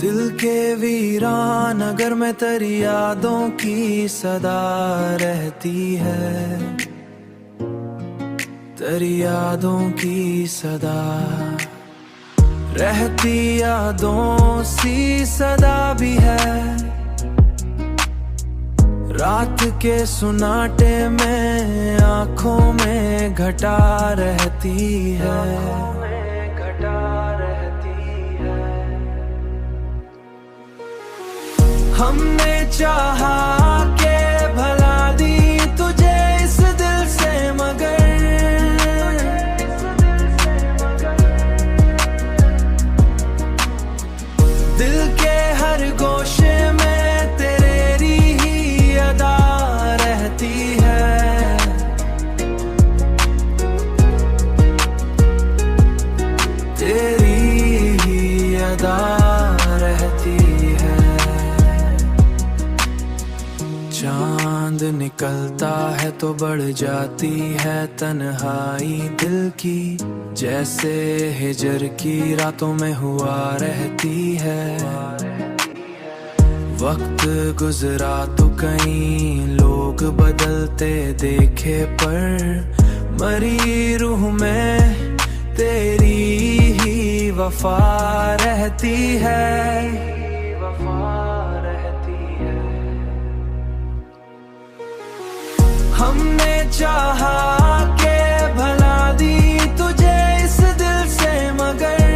दिल के वीरान नगर में तेरी यादों की सदा रहती है, तेरी यादों की सदा रहती, यादों सी सदा भी है। रात के सुनाटे में आंखों में घटा रहती है, हमने चाहा के भला दी तुझे इस दिल से, मगर दिल के हर गोशे में तेरी ही अदा रहती है। तेरी ही अदा रहती है। चांद निकलता है तो बढ़ जाती है तन्हाई दिल की, जैसे हिजर की रातों में हुआ रहती है। वक्त गुजरा तो कई लोग बदलते देखे, पर मरी रूह में तेरी ही वफा रहती है। हमने चाहा के भला दी तुझे इस दिल से, मगर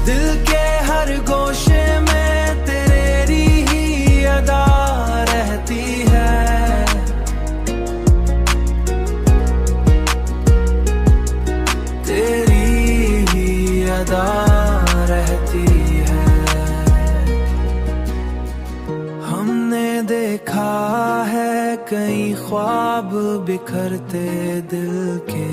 दिल के हर गोशे में तेरी ही अदा रहती है। तेरी ही अदा रहती है। हमने देखा है कई ख्वाब बिखरते दिल के,